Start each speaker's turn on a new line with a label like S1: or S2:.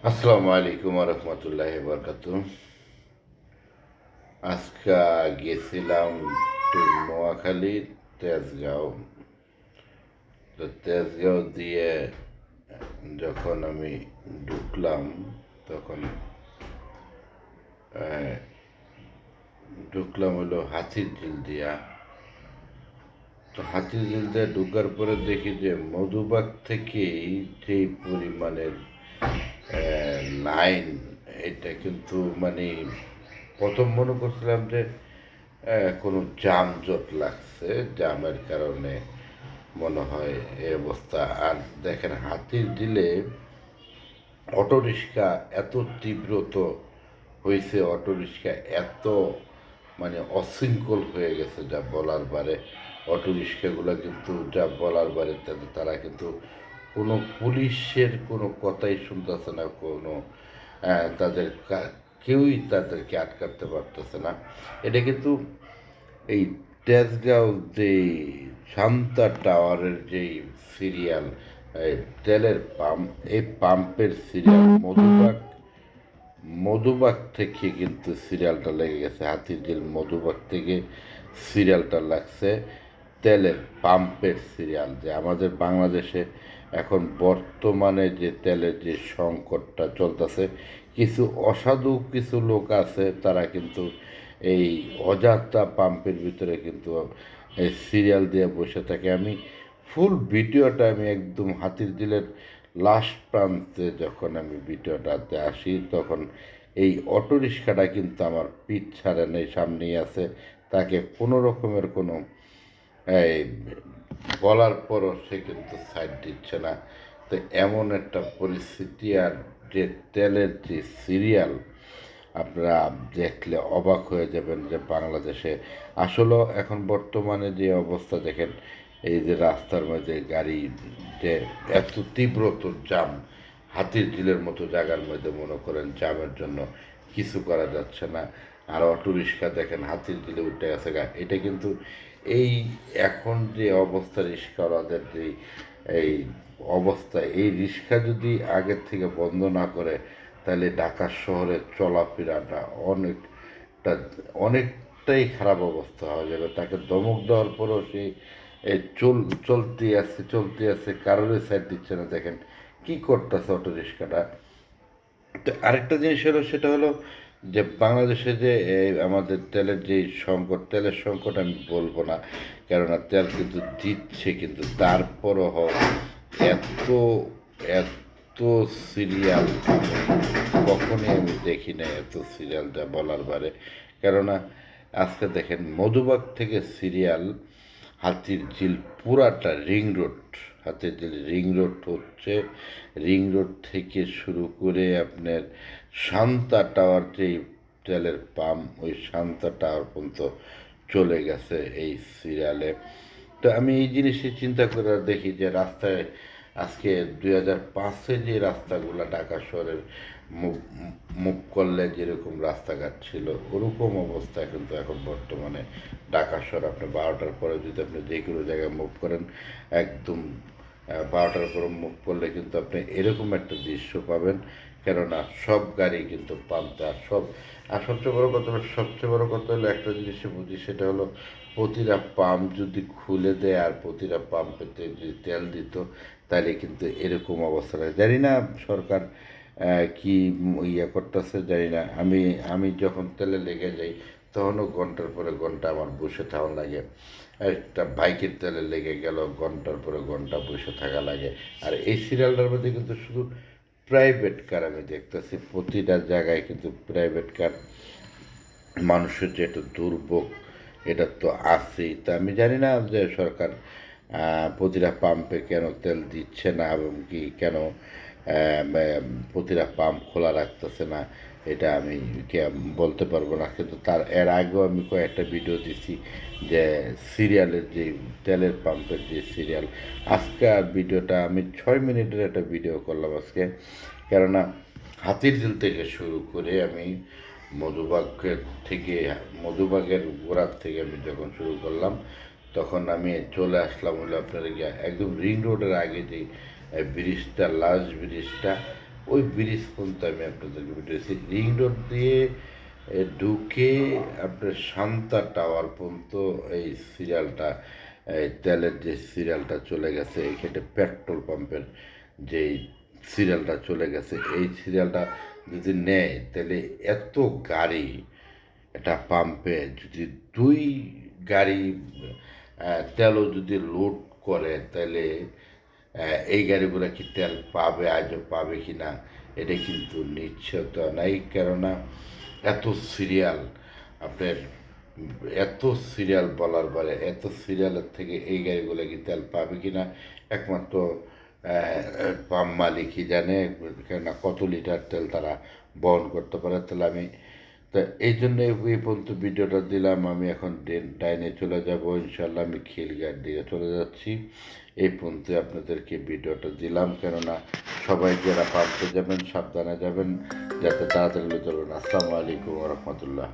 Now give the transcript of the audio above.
S1: আসসালামু আলাইকুম রহমতুল্লাহ বরকাত। আজকে গেছিলাম একটু নোয়াখালী, তেজগাঁও। তো তেজগাঁও দিয়ে যখন আমি ঢুকলাম, তখন আহ, ঢুকলাম হলো হাতির ঝিল দিয়া। তো হাতির ঝিল দিয়ে ঢুকার পরে দেখি যে মধুবাগ থেকেই যে পরিমাণের লাইন, এটা কিন্তু মানে প্রথম মনে করছিলাম যে কোনো যানজট লাগছে, জামের কারণে মনে হয় এই অবস্থা। আর দেখেন হাতির ঝিলে অটোরিক্সা এত তীব্রত হয়েছে, অটোরিক্সা এত মানে অশৃঙ্খল হয়ে গেছে যা বলার বারে। অটোরিক্সাগুলো কিন্তু যা বলার বারে, তারা কিন্তু কোনো পুলিশের কোনো কথাই শুনতেছে না, কোনো তাদের কেউই তাদেরকে আটকাতে পারতেছে না। এটা কিন্তু এই তেজগাঁও যে শান্তা টাওয়ারের যেই সিরিয়াল, তেলের পাম্প, এই পাম্পের সিরিয়াল মধুবাগ থেকে কিন্তু সিরিয়ালটা লেগে গেছে। হাতিরঝিল মধুবাগ থেকে সিরিয়ালটা লাগছে তেলের পাম্পের সিরিয়াল। যে আমাদের বাংলাদেশে এখন বর্তমানে যে তেলের যে সংকটটা চলতেছে, কিছু অসাধু কিছু লোক আছে, তারা কিন্তু এই অজাতা পাম্পের ভিতরে কিন্তু এই সিরিয়াল দিয়ে বসে থাকে। আমি ফুল ভিডিওটা আমি একদম হাতিরঝিলের লাস্ট প্রান্তে যখন আমি ভিডিওটাতে আসি, তখন এই অটোরিক্সাটা কিন্তু আমার পিঠ ছাড়ে নেই, সামনেই আছে। তাকে কোনো রকমের কোনো এই বলার পরও সে কিন্তু সাইড দিচ্ছে না। তো এমন একটা পরিস্থিতি। আর যে তেলের যে সিরিয়াল, আপনারা দেখলে অবাক হয়ে যাবেন যে বাংলাদেশে আসলে এখন বর্তমানে যে অবস্থা দেখেন, এই যে রাস্তার মধ্যে গাড়ি যে এত তীব্রতর জাম, হাতির ঝিলের মতো জায়গার মধ্যে মনে করেন জামের জন্য কিছু করা যাচ্ছে না। আর অটোরিক্সা দেখেন হাতির ঝিলে উঠে গেছে গা। এটা কিন্তু এই এখন যে অবস্থা রিক্সাওয়ালাদের যে এই অবস্থা, এই রিক্সা যদি আগের থেকে বন্ধ না করে, তাহলে ঢাকা শহরে চলাফেরাটা অনেকটাই খারাপ অবস্থা হয়ে যাবে। তাকে ধমক দেওয়ার পরও সে এই চলতে আছে, কারোরই সাইড দিচ্ছে না। দেখেন কি করতেছে অটো রিক্সাটা। তো আরেকটা জিনিস হলো, সেটা হলো যে বাংলাদেশে যে এই আমাদের তেলের যে সংকট, তেলের সংকট আমি বলবো না, কেননা তেল কিন্তু দিচ্ছে, কিন্তু তারপরও হোক এত এত সিরিয়াল কখনই আমি দেখি না, এত সিরিয়ালটা বলার বারে। কেননা আজকে দেখেন মধুবাগ থেকে সিরিয়াল হাতির ঝিল পুরাটা রিং রোড, হাতির ঝিল রিং রোড হচ্ছে, রিং রোড থেকে শুরু করে আপনার শান্তা টাওয়ার যেই তেলের পাম্প, ওই শান্তা টাওয়ার পর্যন্ত চলে গেছে এই সিরিয়ালে। তো আমি এই জিনিসে চিন্তা করে দেখি যে রাস্তায় আজকে 2005-এ যে রাস্তাগুলো ঢাকা শহরের মুভ মুভ করলে যেরকম রাস্তাঘাট ছিল, ওরকম অবস্থা কিন্তু এখন বর্তমানে ঢাকা শহর। আপনি 12টার পরে যদি আপনি যে কোনো জায়গায় মুভ করেন, একদম 12টার পরে মুভ করলে কিন্তু আপনি এরকম একটা দৃশ্য পাবেন। কেননা সব গাড়ি কিন্তু পাম্পে। আর সবচেয়ে বড় কথা হলো একটা জিনিসে বুঝি, সেটা হলো প্রতিটা পাম্প যদি খুলে দেয় আর প্রতিটা পাম্পেতে যদি তেল দিত, তাহলে কিন্তু এরকম অবস্থা হয়। জানি না সরকার কি ইয়ে করতেছে, জানি না। আমি যখন তেলে লেগে যাই, তখনও ঘন্টার পরে ঘন্টা আমার বসে থাকা লাগে। একটা বাইকের তেলে লেগে গেল, ঘন্টার পরে ঘন্টা বসে থাকা লাগে। আর এই সিরিয়ালটার মধ্যে কিন্তু শুধু প্রাইভেট কার আমি দেখতেছি, প্রতিটা জায়গায় কিন্তু প্রাইভেট কার। মানুষের যে একটা দুর্ভোগ, এটা তো আছেই। তা আমি জানি না যে সরকার প্রতিটা পাম্পে কেন তেল দিচ্ছে না, এবং কি কেন প্রতিটা পাম্প খোলা রাখতেছে না, এটা আমি বলতে পারবো না। কিন্তু এর আগেও আমি কয়েকটা ভিডিও দিছি যে সিরিয়ালের যে তেলের পাম্পের যে সিরিয়াল। আজকে আর ভিডিওটা আমি 6 মিনিটের একটা ভিডিও করলাম আজকে। কেননা হাতির ঝিল থেকে শুরু করে আমি মধুবাগের থেকে মধুবাগের গোড়ার থেকে আমি যখন শুরু করলাম, তখন আমি চলে আসলাম হলো আপনার গিয়ে একদম রিং রোডের আগে যে ব্রিজটা, লাস্ট ব্রিজটা, ওই ব্রিজ পর্যন্ত আমি আপনাদেরকে ভিডিও দিয়েছি। রিং রোড দিয়ে ঢুকে আপনার শান্তা টাওয়ার পর্যন্ত এই সিরিয়ালটা, এই তেলের যে সিরিয়ালটা চলে গেছে, এখানে পেট্রোল পাম্পের যেই সিরিয়ালটা চলে গেছে, এই সিরিয়ালটা যদি নেয় তাহলে এত গাড়ি এটা পাম্পে যদি 2 গাড়ি তেলও যদি লোড করে তাহলে এই গাড়িগুলো কি তেল পাবে, আজও পাবে কি না এটা কিন্তু নিশ্চয়তা নাই। কেননা এত সিরিয়াল আপনার, এত সিরিয়াল বলার পরে এত সিরিয়ালের থেকে এই গাড়িগুলো কি তেল পাবে কি না একমাত্র পাম্প মালিকই জানে, কেননা কত লিটার তেল তারা বহন করতে পারে। তাহলে আমি তা এই জন্য এই পর্যন্ত ভিডিওটা দিলাম। আমি এখন ডাইনে চলে যাব, ইনশাল্লাহ আমি খিলগাঁর দিকে চলে যাচ্ছি। এই পর্যন্ত আপনাদেরকে ভিডিওটা দিলাম, কেননা সবাই যারা পাম্পে যাবেন সাবধানে যাবেন, যাতে তাড়াতাড়ি চলবেন। আসসালামু আলাইকুম রহমতুল্লাহ।